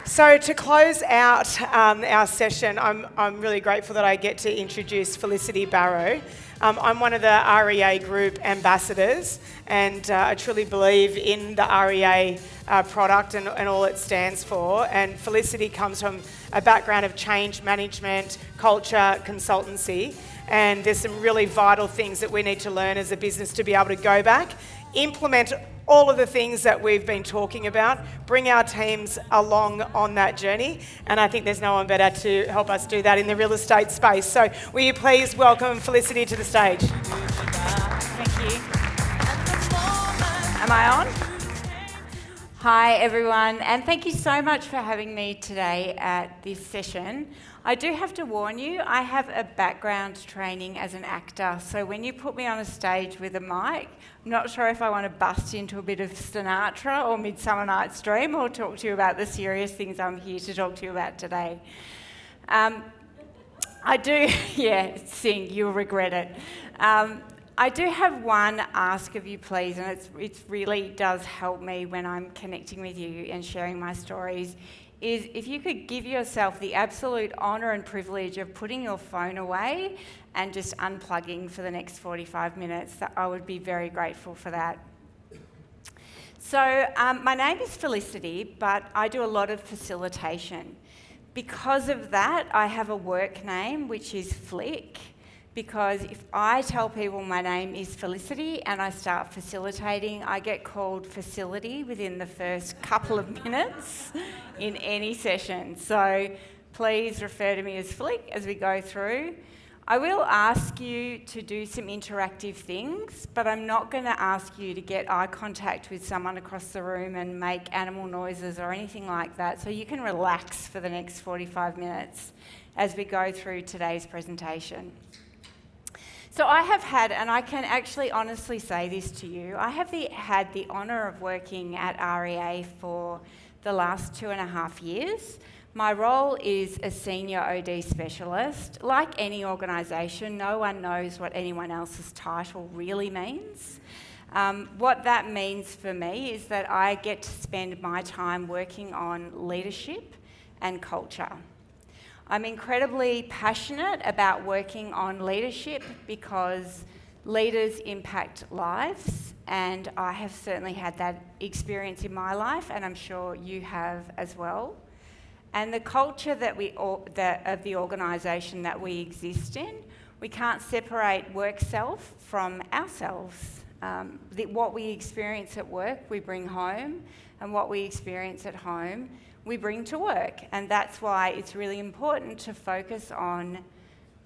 So to close out our session, I'm really grateful that I get to introduce Felicity Barrow. I'm one of the REA Group Ambassadors, and I truly believe in the REA product and all it stands for. And Felicity comes from a background of change management, culture, consultancy, and there's some really vital things that we need to learn as a business to be able to go back, implement all of the things that we've been talking about, bring our teams along on that journey, and I think there's no one better to help us do that in the real estate space. So will you please welcome Felicity to the stage? Thank you. Am I on? Hi everyone, and thank you so much for having me today at this session. I do have to warn you, I have a background training as an actor, so when you put me on a stage with a mic, I'm not sure if I want to bust into a bit of Sinatra or Midsummer Night's Dream or talk to you about the serious things I'm here to talk to you about today. I do, sing, you'll regret it. I do have one ask of you, please, and it really does help me when I'm connecting with you and sharing my stories, is if you could give yourself the absolute honour and privilege of putting your phone away and just unplugging for the next 45 minutes, that I would be very grateful for that. So my name is Felicity, but I do a lot of facilitation. Because of that, I have a work name, which is Flick, because if I tell people my name is Felicity and I start facilitating, I get called Facility within the first couple of minutes in any session. So please refer to me as Flick as we go through. I will ask you to do some interactive things, but I'm not going to ask you to get eye contact with someone across the room and make animal noises or anything like that, so you can relax for the next 45 minutes as we go through today's presentation. So I have had, and I can actually honestly say this to you, I have had the honour of working at REA for the last 2.5 years. My role is a senior OD specialist. Like any organisation, no one knows what anyone else's title really means. What that means for me is that I get to spend my time working on leadership and culture. I'm incredibly passionate about working on leadership because leaders impact lives, and I have certainly had that experience in my life, and I'm sure you have as well. And the culture of the organisation that we exist in, we can't separate work self from ourselves. What we experience at work, we bring home, and what we experience at home, we bring to work. And that's why it's really important to focus on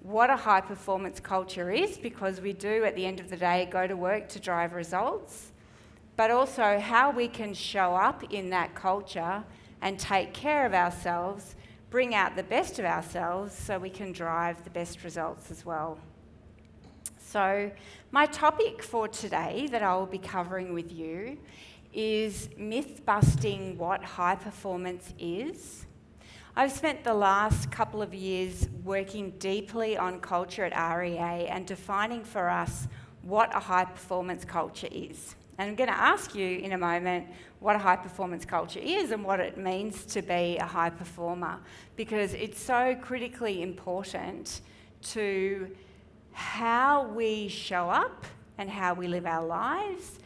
what a high performance culture is, because we do at the end of the day go to work to drive results, but also how we can show up in that culture and take care of ourselves, bring out the best of ourselves so we can drive the best results as well. So my topic for today that I will be covering with you is myth-busting what high performance is. I've spent the last couple of years working deeply on culture at REA and defining for us what a high performance culture is. And I'm going to ask you in a moment what a high performance culture is and what it means to be a high performer, because it's so critically important to how we show up and how we live our lives,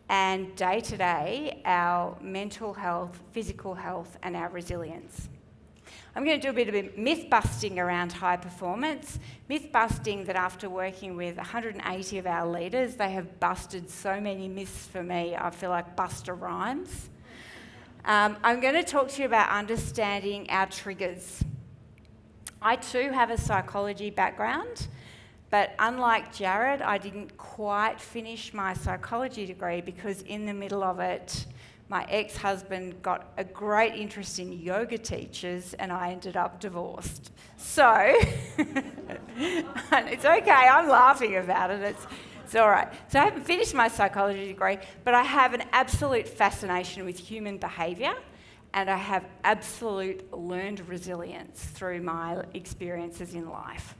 and day to day, our mental health, physical health, and our resilience. I'm going to do a bit of myth busting around high performance. Myth busting that after working with 180 of our leaders, they have busted so many myths for me, I feel like Buster Rhymes. I'm going to talk to you about understanding our triggers. I too have a psychology background, but unlike Jared, I didn't quite finish my psychology degree because in the middle of it, my ex-husband got a great interest in yoga teachers and I ended up divorced. So, it's okay, I'm laughing about it, it's all right. So I haven't finished my psychology degree, but I have an absolute fascination with human behaviour, and I have absolute learned resilience through my experiences in life.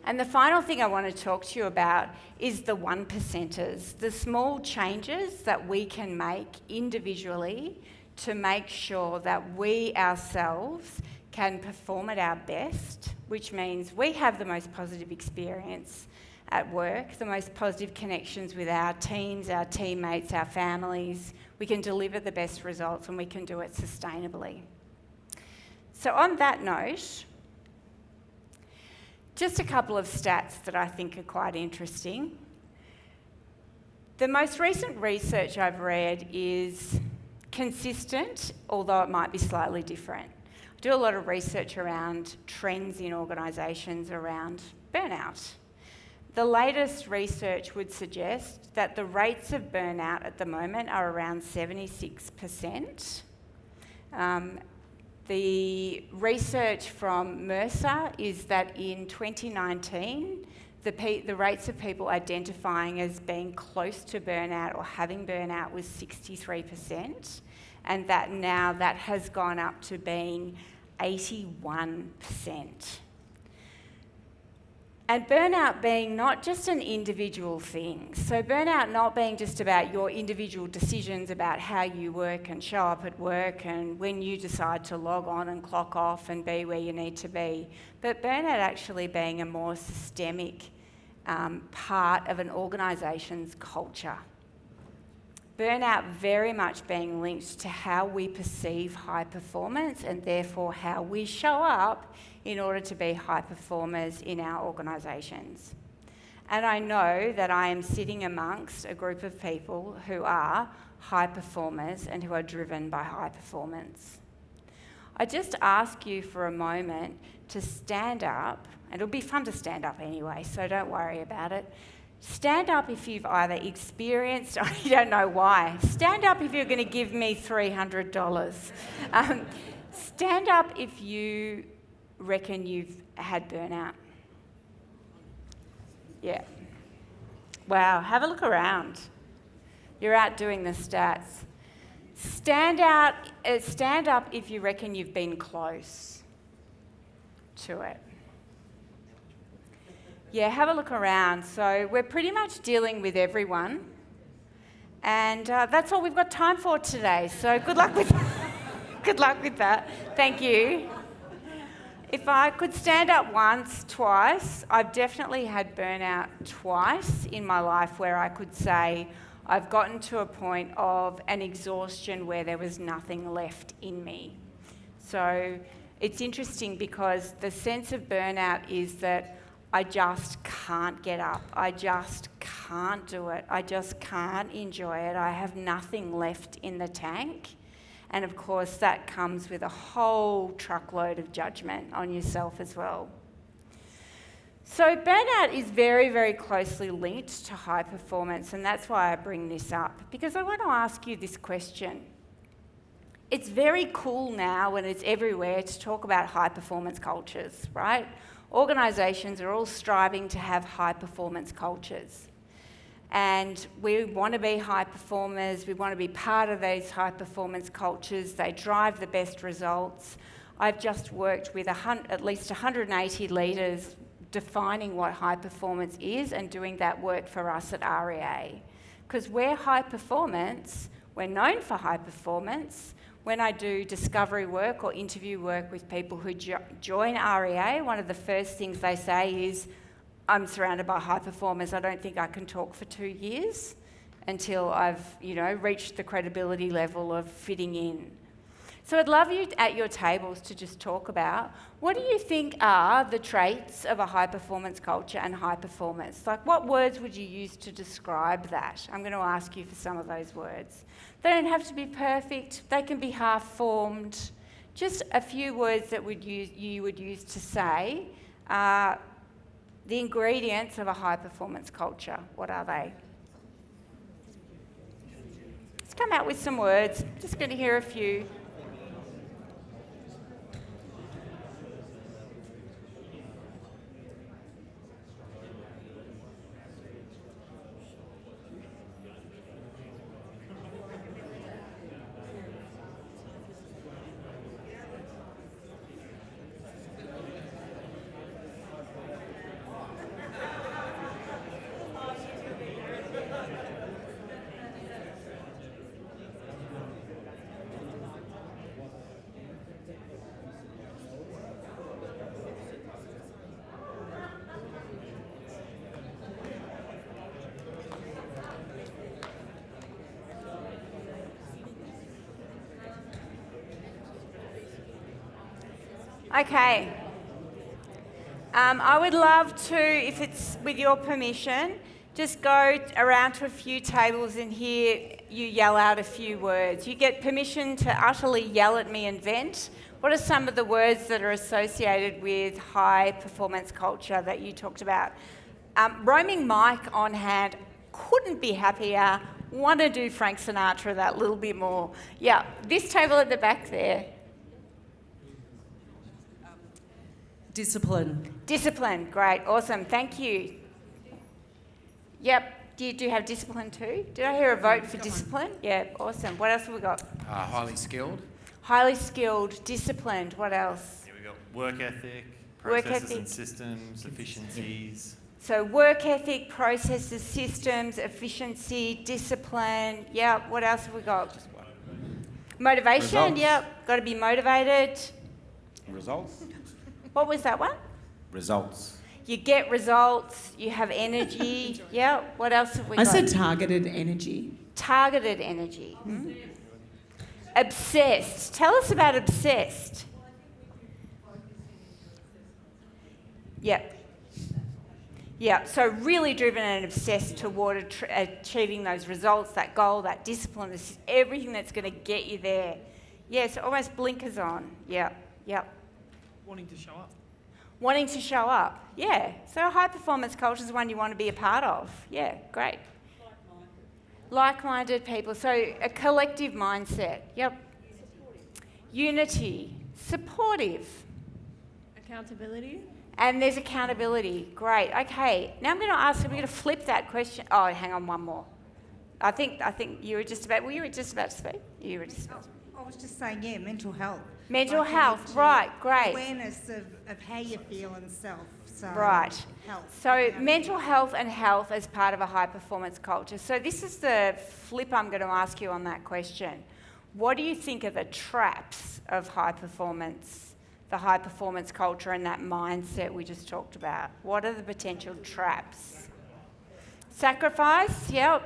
And the final thing I want to talk to you about is the 1%ers, the small changes that we can make individually to make sure that we ourselves can perform at our best, which means we have the most positive experience at work, the most positive connections with our teams, our teammates, our families. We can deliver the best results and we can do it sustainably. So on that note, just a couple of stats that I think are quite interesting. The most recent research I've read is consistent, although it might be slightly different. I do a lot of research around trends in organisations around burnout. The latest research would suggest that the rates of burnout at the moment are around 76%. The research from Mercer is that in 2019, the rates of people identifying as being close to burnout or having burnout was 63%, and that now that has gone up to being 81%. And burnout being not just an individual thing. So burnout not being just about your individual decisions about how you work and show up at work and when you decide to log on and clock off and be where you need to be, but burnout actually being a more systemic part of an organisation's culture. Burnout very much being linked to how we perceive high performance and therefore how we show up in order to be high performers in our organisations. And I know that I am sitting amongst a group of people who are high performers and who are driven by high performance. I just ask you for a moment to stand up, and it'll be fun to stand up anyway, so don't worry about it. Stand up if you've either experienced, or you don't know why. Stand up if you're going to give me $300. Stand up if you reckon you've had burnout. Yeah. Wow, have a look around. You're out doing the stats. Stand up if you reckon you've been close to it. Yeah, have a look around. So we're pretty much dealing with everyone. And that's all we've got time for today. So good luck with that. Thank you. If I could stand up once, twice, I've definitely had burnout twice in my life where I could say I've gotten to a point of an exhaustion where there was nothing left in me. So it's interesting because the sense of burnout is that I just can't get up. I just can't do it. I just can't enjoy it. I have nothing left in the tank. And of course, that comes with a whole truckload of judgment on yourself as well. So burnout is very, very closely linked to high performance, and that's why I bring this up, because I want to ask you this question. It's very cool now, and it's everywhere, to talk about high performance cultures, right? Organisations are all striving to have high performance cultures. And we want to be high performers, we want to be part of these high performance cultures, they drive the best results. I've just worked with at least 180 leaders defining what high performance is and doing that work for us at REA. Because we're high performance, we're known for high performance. When I do discovery work or interview work with people who join REA, one of the first things they say is, I'm surrounded by high performers. I don't think I can talk for 2 years until I've, reached the credibility level of fitting in. So I'd love you at your tables to just talk about, what do you think are the traits of a high performance culture and high performers? Like, what words would you use to describe that? I'm going to ask you for some of those words. They don't have to be perfect. They can be half-formed. Just a few words that you would use to say the ingredients of a high-performance culture. What are they? Let's come out with some words. Just going to hear a few. Okay. I would love to, if it's with your permission, just go around to a few tables and hear you yell out a few words. You get permission to utterly yell at me and vent. What are some of the words that are associated with high performance culture that you talked about? Roaming mic on hand, couldn't be happier. Want to do Frank Sinatra that little bit more. Yeah, this table at the back there. Discipline. Discipline, great, awesome, thank you. Yep, do you have discipline too? Did I hear a vote for discipline? Yeah, awesome. What else have we got? Highly skilled. Highly skilled, disciplined, what else? Here we go. Work ethic, Work processes ethic. and systems, efficiencies. So work ethic, processes, systems, efficiency, discipline. Yeah, what else have we got? Motivation, Results. yep, got to be motivated. Results. What was that one? Results. You get results, you have energy. Yeah, what else have we I got? said targeted energy. Targeted energy. Obsessed. Tell us about obsessed. Yep. Yeah, so really driven and obsessed toward achieving those results, that goal, that discipline, this, everything that's going to get you there. Yeah, so almost blinkers on. Yeah, yeah. Wanting to show up. Wanting to show up. Yeah, so high performance culture is one you want to be a part of. Yeah, great. Like-minded people, so a collective mindset. Yep. Unity. Supportive. Accountability. And there's accountability. Great. Okay. Now I'm going to ask. We're going to flip that question. Oh, hang on. One more. I think you were just about. Well, you were just about to speak. You were just about to speak. I was just saying, yeah, mental health. Mental Like, health. Right. Great. Awareness of how you feel and self. So Right. Health. So Yeah. mental health and health as part of a high performance culture. So this is the flip I'm going to ask you on that question. What do you think are the traps of high performance, the high performance culture and that mindset we just talked about? What are the potential traps? Sacrifice, yep.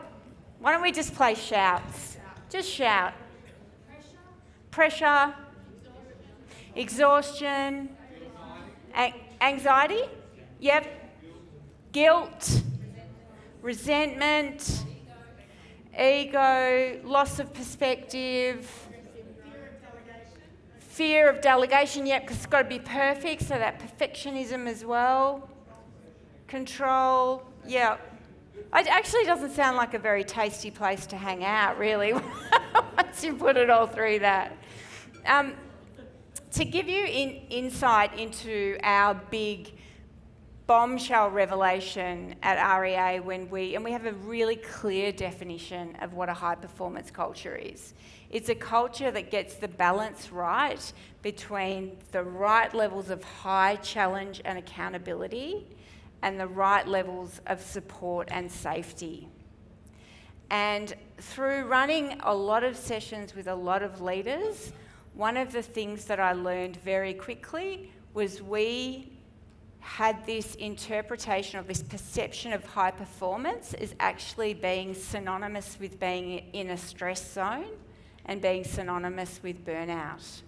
Why don't we just play shouts? Just shout. Pressure. Exhaustion. Anxiety? Yep. Guilt. Resentment. Ego. Loss of perspective. Fear of delegation, yep, because it's got to be perfect, so that perfectionism as well. Control, yeah. It actually doesn't sound like a very tasty place to hang out, really, once you put it all through that. To give you insight into our big bombshell revelation at REA when we have a really clear definition of what a high performance culture is. It's a culture that gets the balance right between the right levels of high challenge and accountability and the right levels of support and safety. And through running a lot of sessions with a lot of leaders, one of the things that I learned very quickly was we had this interpretation of this perception of high performance as actually being synonymous with being in a stress zone and being synonymous with burnout.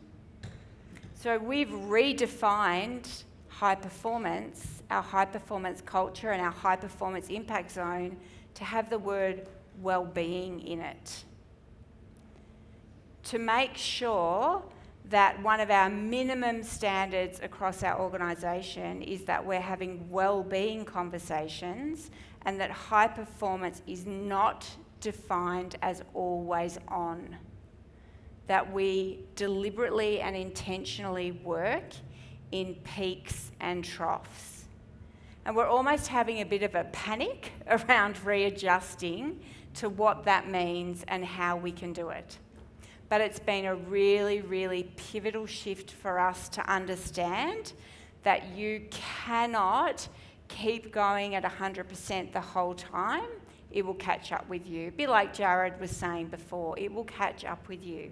So we've redefined high performance, our high performance culture and our high performance impact zone to have the word well-being in it. To make sure that one of our minimum standards across our organisation is that we're having well-being conversations and that high performance is not defined as always on. That we deliberately and intentionally work in peaks and troughs. And we're almost having a bit of a panic around readjusting to what that means and how we can do it. But it's been a really, really pivotal shift for us to understand that you cannot keep going at 100% the whole time. It will catch up with you. A bit like Jared was saying before, it will catch up with you.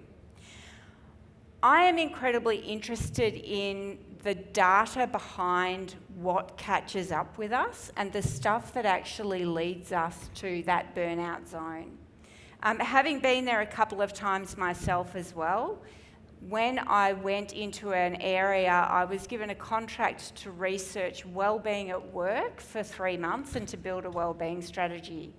I am incredibly interested in the data behind what catches up with us and the stuff that actually leads us to that burnout zone. Having been there a couple of times myself as well, when I went into an area, I was given a contract to research wellbeing at work for 3 months and to build a wellbeing strategy.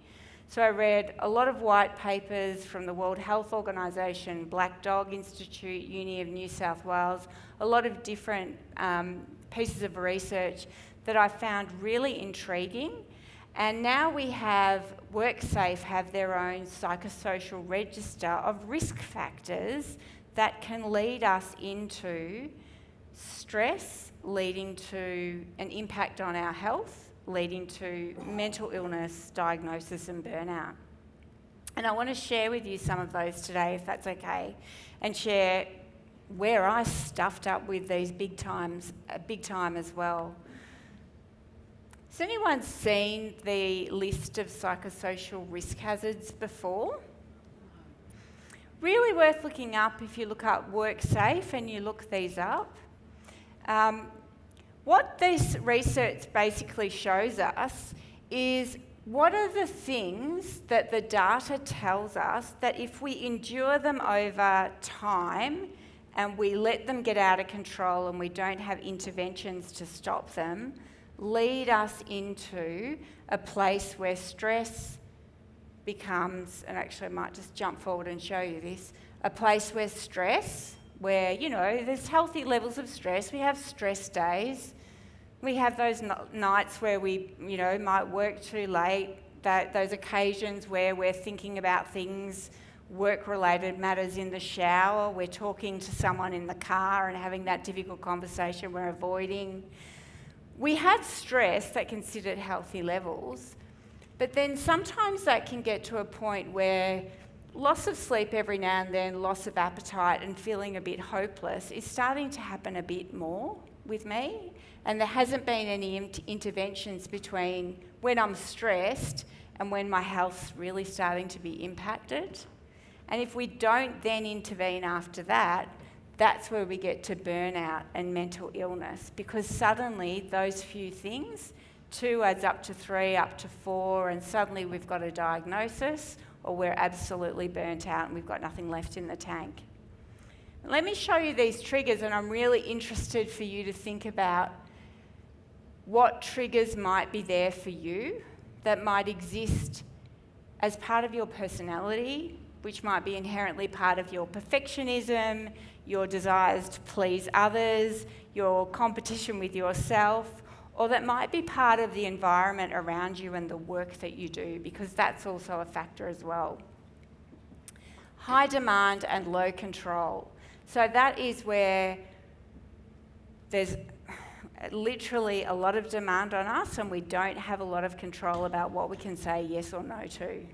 So I read a lot of white papers from the World Health Organisation, Black Dog Institute, Uni of New South Wales, a lot of different pieces of research that I found really intriguing. And now we have WorkSafe have their own psychosocial register of risk factors that can lead us into stress, leading to an impact on our health, leading to mental illness, diagnosis and burnout. And I want to share with you some of those today, if that's okay, and share where I stuffed up with these big time as well. Has anyone seen the list of psychosocial risk hazards before? Really worth looking up if you look up WorkSafe and you look these up. What this research basically shows us is what are the things that the data tells us that if we endure them over time and we let them get out of control and we don't have interventions to stop them, lead us into a place where stress becomes, and actually I might just jump forward and show you this, a place where stress, where, there's healthy levels of stress. We have stress days. We have those nights where we, might work too late, those occasions where we're thinking about things, work-related matters in the shower, we're talking to someone in the car and having that difficult conversation we're avoiding. We have stress that considered healthy levels, but then sometimes that can get to a point where loss of sleep every now and then, loss of appetite and feeling a bit hopeless is starting to happen a bit more with me. And there hasn't been any interventions between when I'm stressed and when my health's really starting to be impacted. And if we don't then intervene after that, that's where we get to burnout and mental illness, because suddenly those few things, 2 adds up to 3, up to 4, and suddenly we've got a diagnosis or we're absolutely burnt out and we've got nothing left in the tank. Let me show you these triggers, and I'm really interested for you to think about what triggers might be there for you that might exist as part of your personality, which might be inherently part of your perfectionism, your desires to please others, your competition with yourself, or that might be part of the environment around you and the work that you do, because that's also a factor as well. High demand and low control. So that is where there's literally a lot of demand on us and we don't have a lot of control about what we can say yes or no to.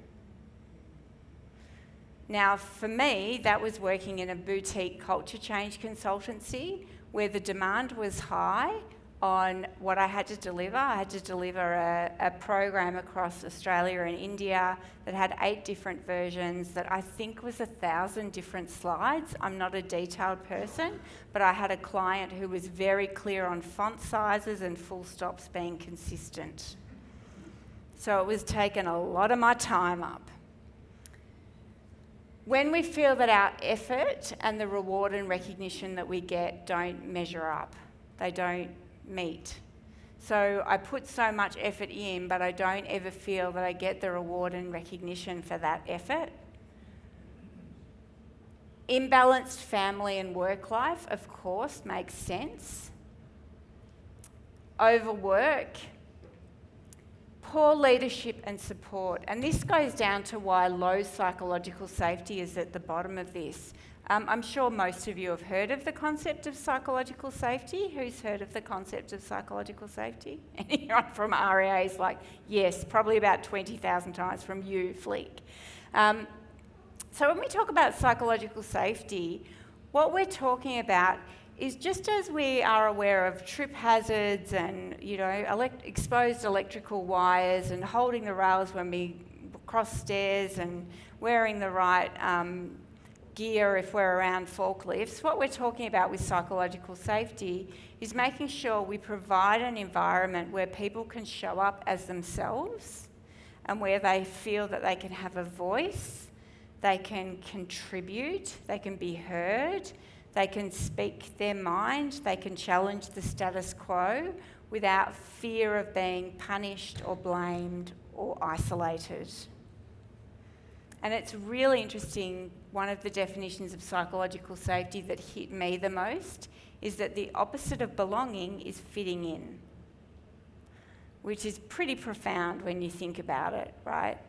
Now, for me, that was working in a boutique culture change consultancy where the demand was high on what I had to deliver. I had to deliver a program across Australia and India that had 8 different versions that I think was 1,000 different slides. I'm not a detailed person, but I had a client who was very clear on font sizes and full stops being consistent. So it was taking a lot of my time up. When we feel that our effort and the reward and recognition that we get don't measure up, they don't meet. So I put so much effort in, but I don't ever feel that I get the reward and recognition for that effort. Imbalanced family and work life, of course, makes sense. Overwork. Poor leadership and support. And this goes down to why low psychological safety is at the bottom of this. I'm sure most of you have heard of the concept of psychological safety. Who's heard of the concept of psychological safety? Anyone from REA is like, yes, probably about 20,000 times from you, Flick. So when we talk about psychological safety, what we're talking about is just as we are aware of trip hazards and, exposed electrical wires and holding the rails when we cross stairs and wearing the right gear if we're around forklifts, what we're talking about with psychological safety is making sure we provide an environment where people can show up as themselves and where they feel that they can have a voice, they can contribute, they can be heard, They can speak their mind, they can challenge the status quo without fear of being punished or blamed or isolated. And it's really interesting, one of the definitions of psychological safety that hit me the most is that the opposite of belonging is fitting in, which is pretty profound when you think about it, right?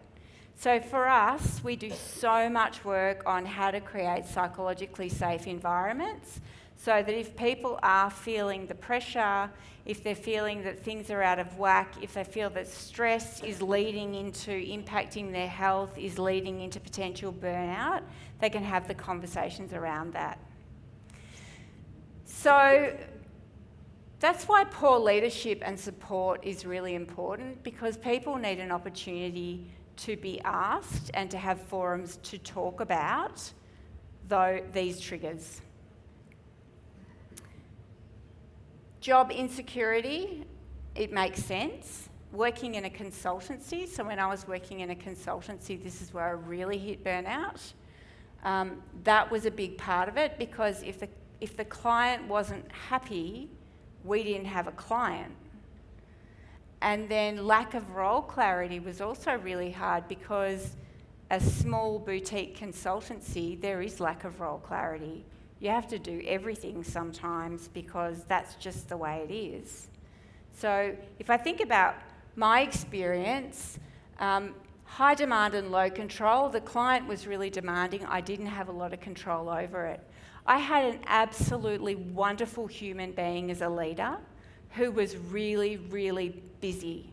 So for us, we do so much work on how to create psychologically safe environments so that if people are feeling the pressure, if they're feeling that things are out of whack, if they feel that stress is leading into impacting their health, is leading into potential burnout, they can have the conversations around that. So that's why poor leadership and support is really important, because people need an opportunity to be asked and to have forums to talk about these triggers. Job insecurity, it makes sense. Working in a consultancy, so when I was working in a consultancy, this is where I really hit burnout. That was a big part of it, because if the client wasn't happy, we didn't have a client. And then lack of role clarity was also really hard, because a small boutique consultancy, there is lack of role clarity. You have to do everything sometimes because that's just the way it is. So if I think about my experience, high demand and low control, the client was really demanding. I didn't have a lot of control over it. I had an absolutely wonderful human being as a leader who was really, really busy.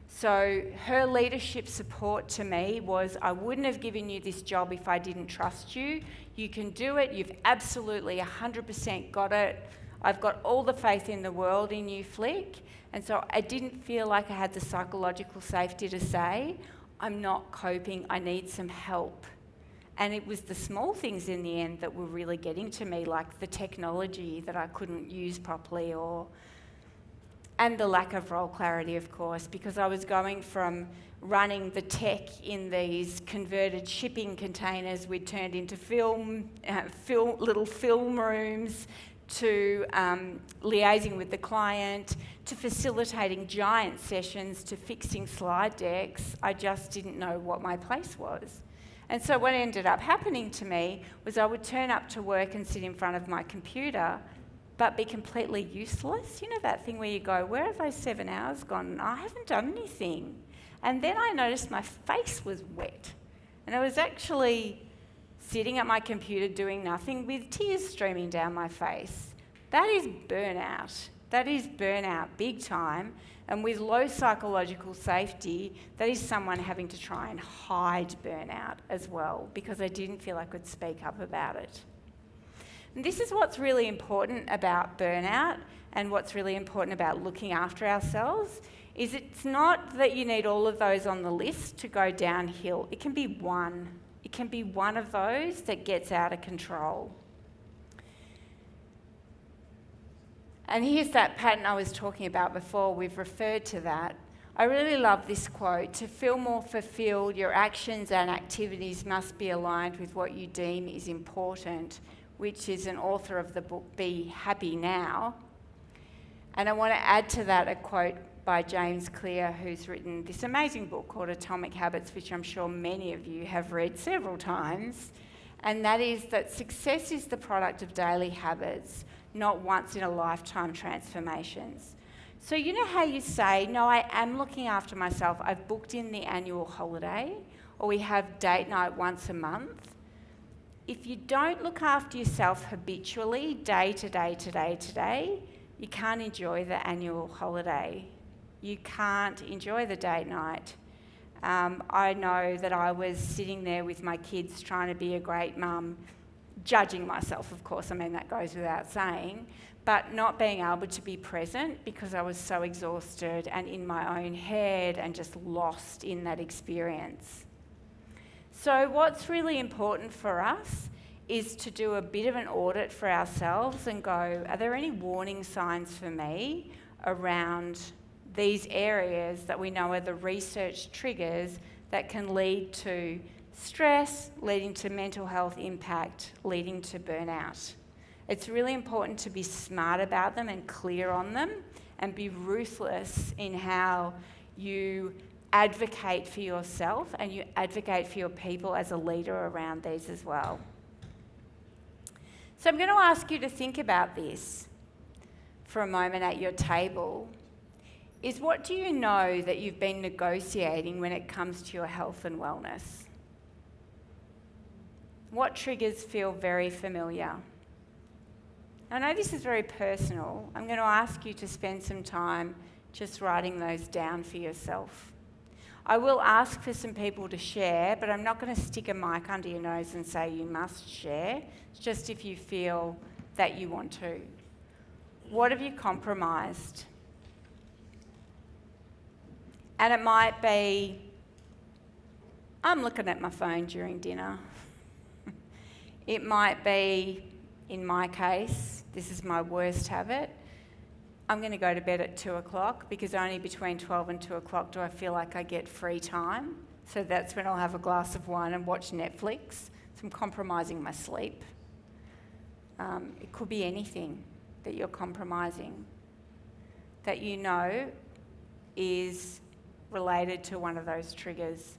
So her leadership support to me was, I wouldn't have given you this job if I didn't trust you. You can do it. You've absolutely 100% got it. I've got all the faith in the world in you, Flick. And so I didn't feel like I had the psychological safety to say, I'm not coping, I need some help. And it was the small things in the end that were really getting to me, like the technology that I couldn't use properly, and the lack of role clarity, of course, because I was going from running the tech in these converted shipping containers we'd turned into little film rooms, to liaising with the client, to facilitating giant sessions, to fixing slide decks. I just didn't know what my place was. And so what ended up happening to me was I would turn up to work and sit in front of my computer, but be completely useless. You know that thing where you go, where have those 7 hours gone? I haven't done anything. And then I noticed my face was wet. And I was actually sitting at my computer doing nothing with tears streaming down my face. That is burnout. That is burnout big time. And with low psychological safety, that is someone having to try and hide burnout as well, because I didn't feel I could speak up about it. And this is what's really important about burnout, and what's really important about looking after ourselves, is it's not that you need all of those on the list to go downhill. It can be one. It can be one of those that gets out of control. And here's that pattern I was talking about before. We've referred to that. I really love this quote. To feel more fulfilled, your actions and activities must be aligned with what you deem is important, which is an author of the book, Be Happy Now. And I want to add to that a quote by James Clear, who's written this amazing book called Atomic Habits, which I'm sure many of you have read several times. And that is that success is the product of daily habits, not once-in-a-lifetime transformations. So you know how you say, no, I am looking after myself, I've booked in the annual holiday, or we have date night once a month. If you don't look after yourself habitually, day to day to day to day, you can't enjoy the annual holiday. You can't enjoy the date night. I know that I was sitting there with my kids trying to be a great mum, judging myself, of course, I mean, that goes without saying, but not being able to be present because I was so exhausted and in my own head and just lost in that experience. So what's really important for us is to do a bit of an audit for ourselves and go, are there any warning signs for me around these areas that we know are the research triggers that can lead to stress, leading to mental health impact, leading to burnout? It's really important to be smart about them and clear on them and be ruthless in how you advocate for yourself and you advocate for your people as a leader around these as well. So I'm going to ask you to think about this for a moment at your table. Is what do you know that you've been negotiating when it comes to your health and wellness? What triggers feel very familiar? I know this is very personal. I'm going to ask you to spend some time just writing those down for yourself. I will ask for some people to share, but I'm not going to stick a mic under your nose and say you must share. It's just if you feel that you want to. What have you compromised? And it might be, I'm looking at my phone during dinner. It might be, in my case, this is my worst habit, I'm going to go to bed at 2 o'clock because only between 12 and 2 o'clock do I feel like I get free time. So that's when I'll have a glass of wine and watch Netflix. So I'm compromising my sleep. It could be anything that you're compromising that you know is related to one of those triggers.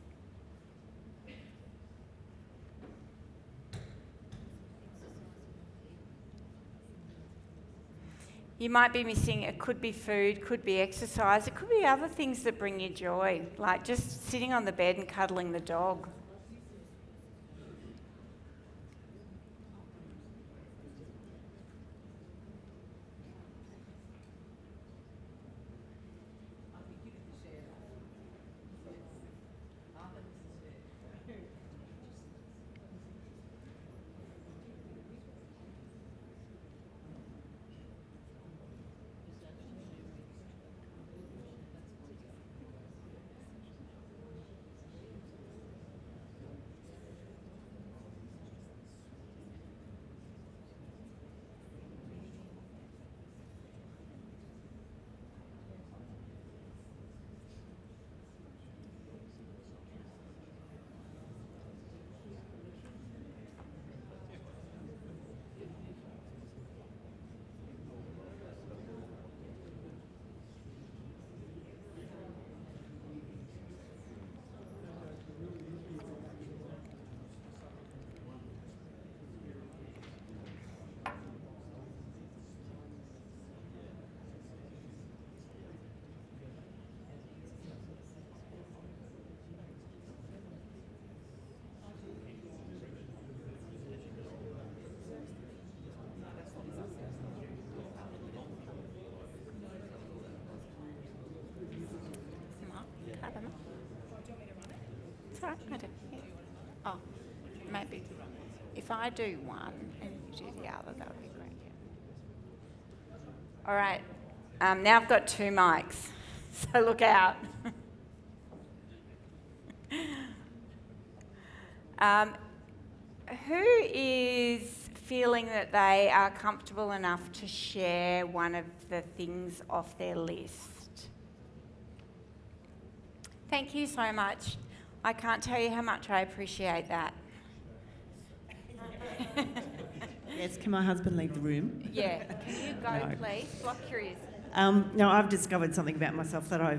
You might be missing, it could be food, could be exercise, it could be other things that bring you joy, like just sitting on the bed and cuddling the dog. It's all right, I do. Yeah. Oh, maybe. If I do one and you do the other, that would be great. Yeah. All right. Now I've got 2 mics, so look out. Who is feeling that they are comfortable enough to share one of the things off their list? Thank you so much. I can't tell you how much I appreciate that. Yes, can my husband leave the room? Yeah, can you go, No. please? Block curious. No, I've discovered something about myself that I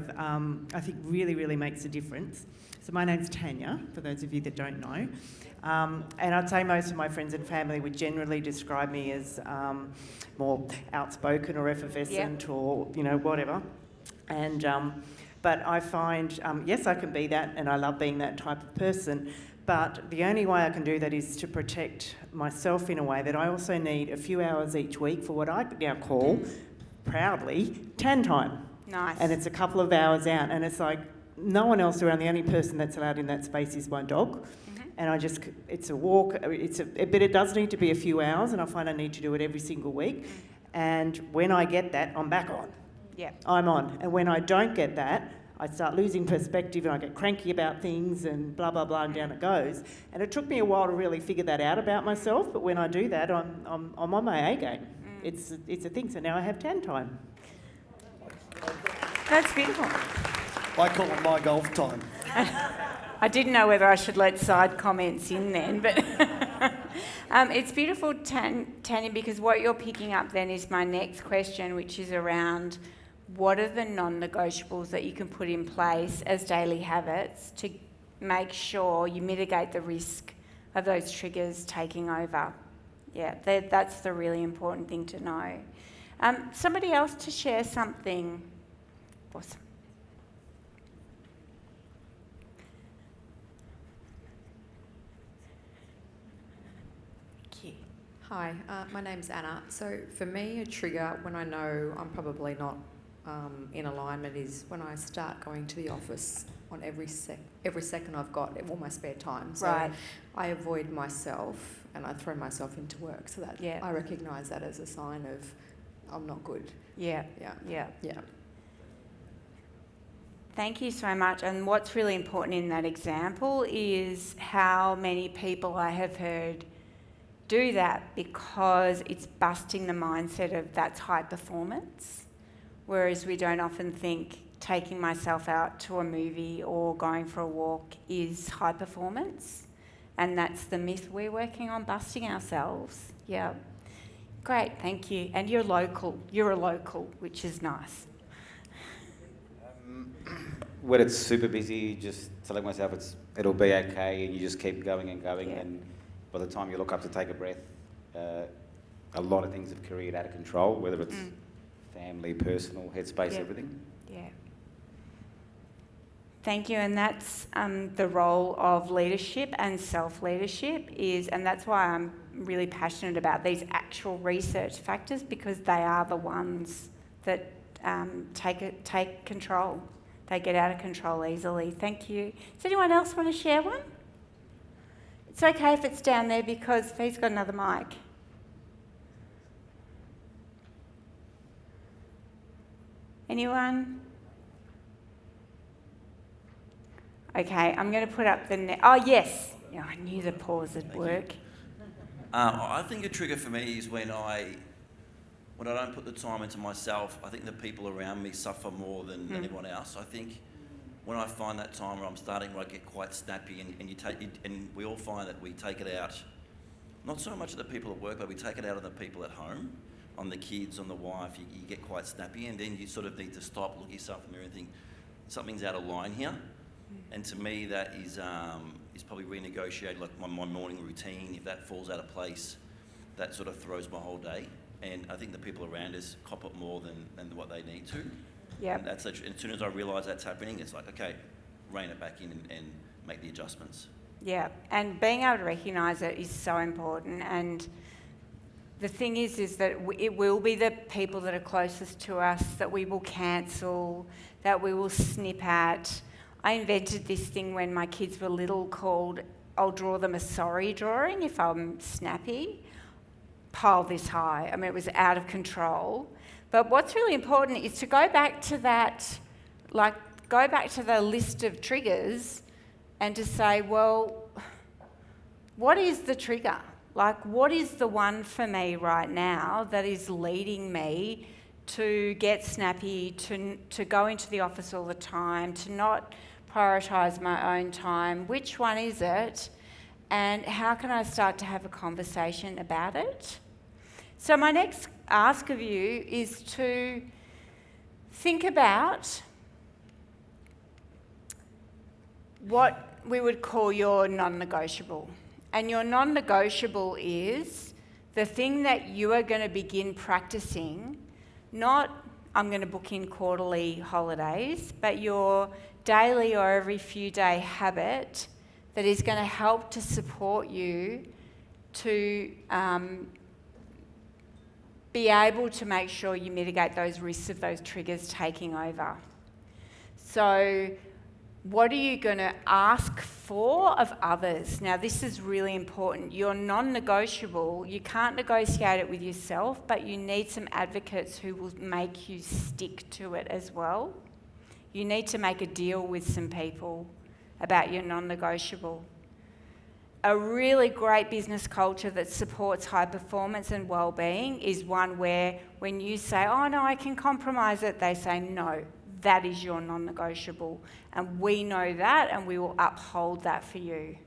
think really makes a difference. So my name's Tanya, for those of you that don't know. And I'd say most of my friends and family would generally describe me as more outspoken or effervescent or, whatever. And but I find, yes, I can be that, and I love being that type of person. But the only way I can do that is to protect myself in a way that I also need a few hours each week for what I now call, proudly, tan time. Nice. And it's a couple of hours out, and it's like no one else around. The only person that's allowed in that space is my dog. And it's a walk, but it does need to be a few hours, and I find I need to do it every single week. And when I get that, I'm back on. Yeah. I'm on. And when I don't get that, I start losing perspective and I get cranky about things and blah, blah, blah, and down it goes. And it took me a while to really figure that out about myself, but when I do that, I'm on my A game. It's a thing, so now I have tan time. That's beautiful. I call it my golf time. I didn't know whether I should let side comments in then, but It's beautiful, Tanya, because what you're picking up then is my next question, which is around what are the non-negotiables that you can put in place as daily habits to make sure you mitigate the risk of those triggers taking over. Yeah, that's the really important thing to know. Somebody else to share something? Awesome. Hi, my name's Anna. So for me, a trigger when I know I'm probably not in alignment is when I start going to the office on every second I've got all my spare time. So Right. I avoid myself and I throw myself into work. So that I recognise that as a sign of I'm not good. Yeah. Yeah. Thank you so much. And what's really important in that example is how many people I have heard do that because it's busting the mindset of that's high performance, whereas we don't often think taking myself out to a movie or going for a walk is high performance, and that's the myth we're working on busting ourselves. Yeah, great, thank you. And you're a local, which is nice. When it's super busy, just telling myself it'll be okay, and you just keep going and going, and by the time you look up to take a breath, a lot of things have careered out of control, whether it's family, personal, headspace, everything. Yeah. Thank you, and that's the role of leadership and self-leadership and that's why I'm really passionate about these actual research factors, because they are the ones that take control. They get out of control easily. Thank you. Does anyone else want to share one? It's okay if it's down there because Fee's got another mic. Anyone? Okay, I'm going to put up the oh, yes. Yeah, I knew the pause would work. I think a trigger for me is when I don't put the time into myself. I think the people around me suffer more than anyone else. I think when I find that time where I'm starting, where I get quite snappy, and we all find that we take it out, not so much of the people at work, but we take it out on the people at home, on the kids, on the wife. You get quite snappy, and then you sort of need to stop, look yourself in the mirror and think, something's out of line here. And to me, that is probably renegotiate like my morning routine. If that falls out of place, that sort of throws my whole day. And I think the people around us cop it more than what they need to. Yeah. And as soon as I realise that's happening, it's like, okay, rein it back in and make the adjustments. Yeah, and being able to recognise it is so important. And the thing is that it will be the people that are closest to us that we will cancel, that we will snip at. I invented this thing when my kids were little called, I'll draw them a sorry drawing if I'm snappy. Pile this high. I mean, it was out of control. But what's really important is to go back to that, go back to the list of triggers and to say, well, what is the trigger? What is the one for me right now that is leading me to get snappy, to go into the office all the time, to not prioritise my own time? Which one is it? And how can I start to have a conversation about it? So my next ask of you is to think about what we would call your non-negotiable. And your non-negotiable is the thing that you are going to begin practicing, not I'm going to book in quarterly holidays, but your daily or every few day habit that is going to help to support you to be able to make sure you mitigate those risks of those triggers taking over. So what are you going to ask for of others? Now, this is really important. You're non-negotiable. You can't negotiate it with yourself, but you need some advocates who will make you stick to it as well. You need to make a deal with some people about your non-negotiable. A really great business culture that supports high performance and well-being is one where when you say, oh no, I can compromise it, they say, no, that is your non-negotiable. And we know that and we will uphold that for you.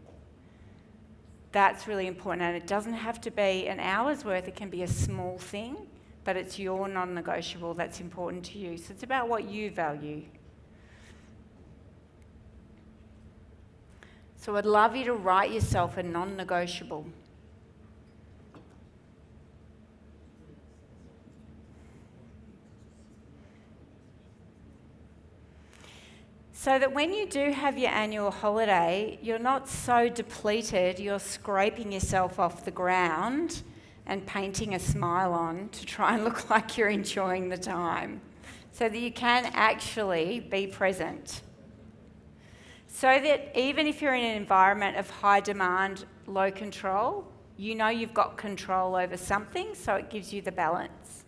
That's really important, and it doesn't have to be an hour's worth. It can be a small thing, but it's your non-negotiable that's important to you. So it's about what you value. So I'd love you to write yourself a non-negotiable. So that when you do have your annual holiday, you're not so depleted, you're scraping yourself off the ground and painting a smile on to try and look like you're enjoying the time, so that you can actually be present. So that even if you're in an environment of high demand, low control, you know you've got control over something, so it gives you the balance.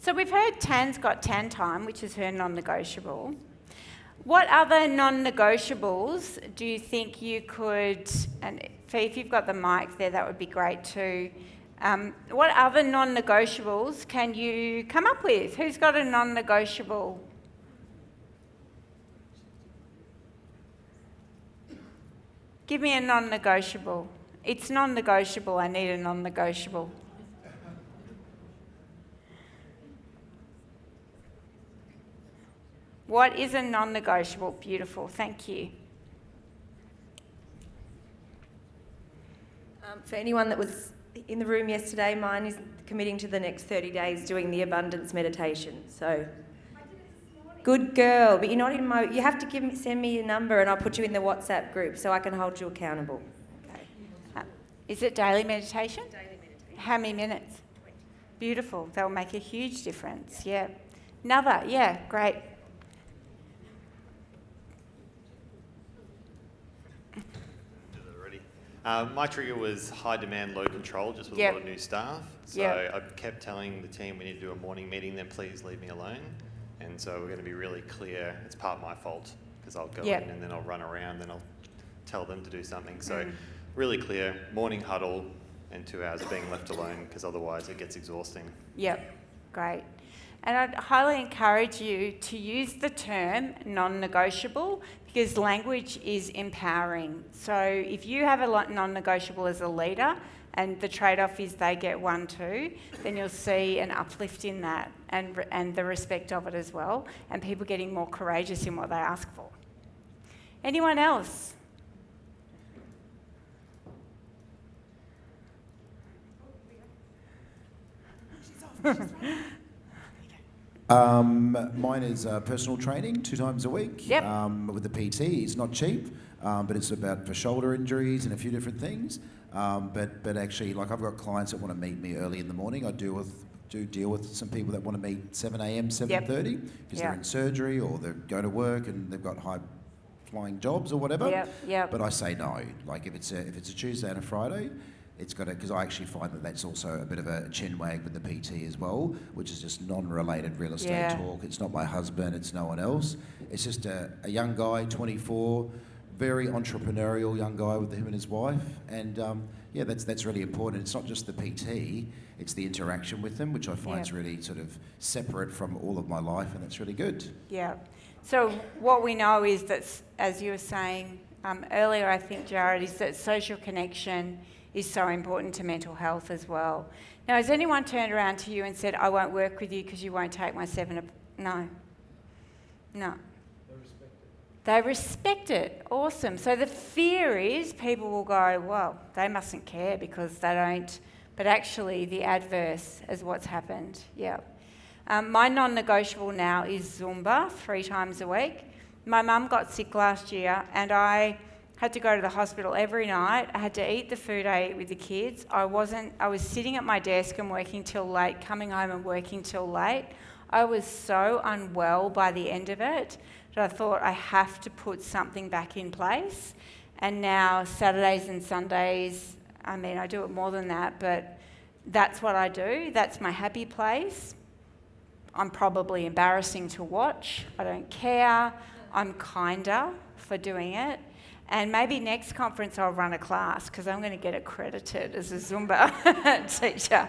So we've heard Tan's got Tan time, which is her non-negotiable. What other non-negotiables do you think you could, and if you've got the mic there, that would be great too. What other non-negotiables can you come up with? Who's got a non-negotiable? Give me a non-negotiable. It's non-negotiable, I need a non-negotiable. What is a non-negotiable? Beautiful, thank you. For anyone that was in the room yesterday, mine is committing to the next 30 days doing the abundance meditation. So, good girl, but you're not in my. You have to send me your number, and I'll put you in the WhatsApp group so I can hold you accountable. Is it daily meditation? Daily meditation. How many minutes? 20. Beautiful. That'll make a huge difference. Yeah. Another. Yeah. Great. My trigger was high demand, low control, just with a lot of new staff. So I kept telling the team we need to do a morning meeting, then please leave me alone. And so we're going to be really clear, it's part of my fault, because I'll go in and then I'll run around, then I'll tell them to do something. So really clear, morning huddle and 2 hours of being left alone, because otherwise it gets exhausting. Yep, great. And I'd highly encourage you to use the term non-negotiable, because language is empowering. So if you have a non-negotiable as a leader and the trade-off is they get 1 too, then you'll see an uplift in that and the respect of it as well, and people getting more courageous in what they ask for. Anyone else? Mine is personal training 2 times a week with the PT. It's not cheap, but it's about for shoulder injuries and a few different things. But actually, like I've got clients that want to meet me early in the morning. I do deal with some people that want to meet 7 a.m, 7:30 because they're in surgery or they're going to work and they've got high flying jobs or whatever. But I say no. Like if it's a Tuesday and a Friday, it's got to, because I actually find that that's also a bit of a chin wag with the PT as well, which is just non-related real estate talk. It's not my husband, it's no one else. It's just a young guy, 24, very entrepreneurial young guy with him and his wife. And that's really important. It's not just the PT, it's the interaction with them, which I find is really sort of separate from all of my life, and that's really good. Yeah. So what we know is that, as you were saying earlier, I think, Jared, is that social connection is so important to mental health as well. Now, has anyone turned around to you and said, I won't work with you because you won't take my 7 No. No. They respect it. Awesome. So the fear is people will go, well, they mustn't care because they don't. But actually, the adverse is what's happened. Yeah. My non-negotiable now is Zumba 3 times a week. My mum got sick last year and I had to go to the hospital every night. I had to eat the food I ate with the kids. I was sitting at my desk and working till late, coming home and working till late. I was so unwell by the end of it that I thought I have to put something back in place. And now Saturdays and Sundays, I mean, I do it more than that, but that's what I do. That's my happy place. I'm probably embarrassing to watch. I don't care. I'm kinder for doing it. And maybe next conference I'll run a class because I'm going to get accredited as a Zumba teacher.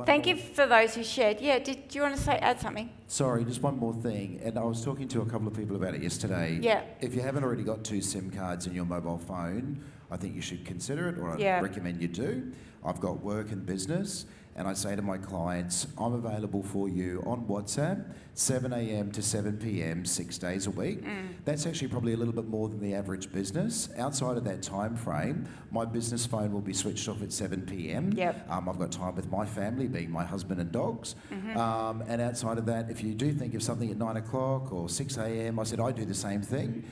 Thank you for those who shared. Yeah, do you want to add something? Sorry, just one more thing. And I was talking to a couple of people about it yesterday. Yeah. If you haven't already got 2 SIM cards in your mobile phone, I think you should consider it, or I'd recommend you do. I've got work and business, and I say to my clients, I'm available for you on WhatsApp, 7 a.m. to 7 p.m, 6 days a week. That's actually probably a little bit more than the average business. Outside of that time frame, my business phone will be switched off at 7 p.m. I've got time with my family, being my husband and dogs. And outside of that, if you do think of something at 9 o'clock or 6 a.m, I said I do the same thing.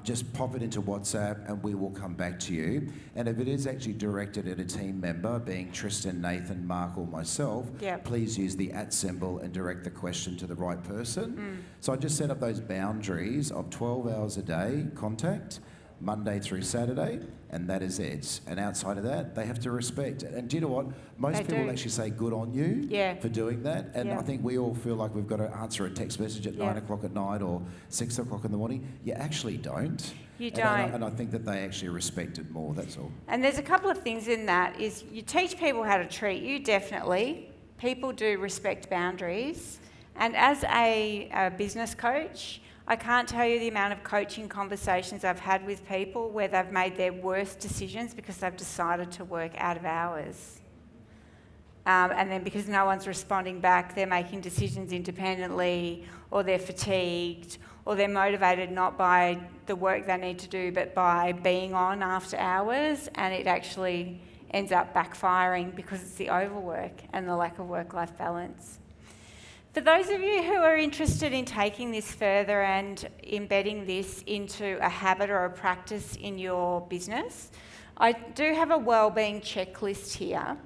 Just pop it into WhatsApp and we will come back to you. And if it is actually directed at a team member, being Tristan, Nathan, Mark or myself, please use the @ symbol and direct the question to the right person. So I just set up those boundaries of 12 hours a day contact, Monday through Saturday, and that is it. And outside of that, they have to respect. And do you know what? Most people will actually say good on you for doing that. And I think we all feel like we've got to answer a text message at 9 o'clock at night or 6 o'clock in the morning. You actually don't. You don't. And I think that they actually respect it more, that's all. And there's a couple of things in that is you teach people how to treat you, definitely. People do respect boundaries. And as a business coach, I can't tell you the amount of coaching conversations I've had with people where they've made their worst decisions because they've decided to work out of hours. And then because no one's responding back, they're making decisions independently, or they're fatigued, or they're motivated not by the work they need to do, but by being on after hours, and it actually ends up backfiring because it's the overwork and the lack of work-life balance. For those of you who are interested in taking this further and embedding this into a habit or a practice in your business, I do have a wellbeing checklist here,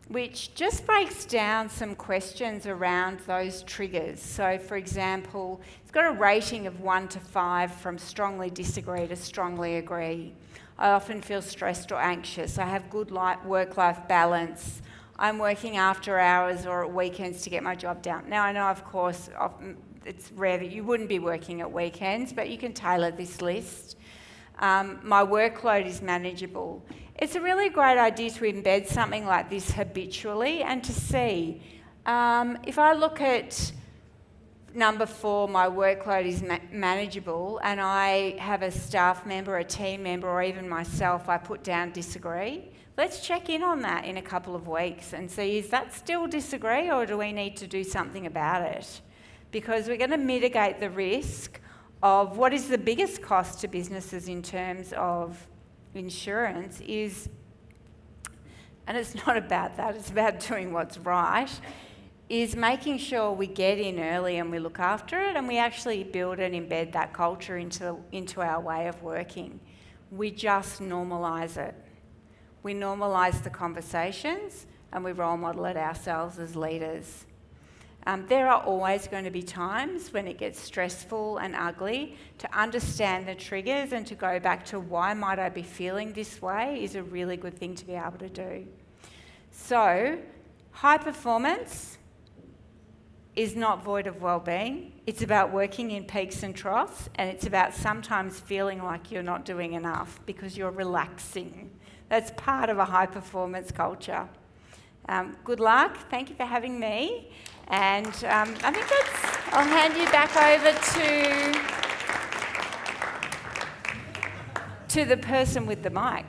which just breaks down some questions around those triggers. So, for example, it's got a rating of 1 to 5 from strongly disagree to strongly agree. I often feel stressed or anxious. I have good work-life balance. I'm working after hours or at weekends to get my job done. Now, I know, of course, it's rare that you wouldn't be working at weekends, but you can tailor this list. My workload is manageable. It's a really great idea to embed something like this habitually and to see. If I look at number 4, my workload is manageable, and I have a staff member, a team member, or even myself, I put down disagree. Let's check in on that in a couple of weeks and see, is that still disagree, or do we need to do something about it? Because we're going to mitigate the risk of what is the biggest cost to businesses in terms of insurance is, and it's not about that, it's about doing what's right, is making sure we get in early and we look after it and we actually build and embed that culture into our way of working. We just normalise it. We normalise the conversations and we role model it ourselves as leaders. There are always going to be times when it gets stressful and ugly. To understand the triggers and to go back to why might I be feeling this way is a really good thing to be able to do. So, high performance is not void of wellbeing. It's about working in peaks and troughs, and it's about sometimes feeling like you're not doing enough because you're relaxing. That's part of a high-performance culture. Good luck. Thank you for having me. And I think I'll hand you back over to the person with the mic.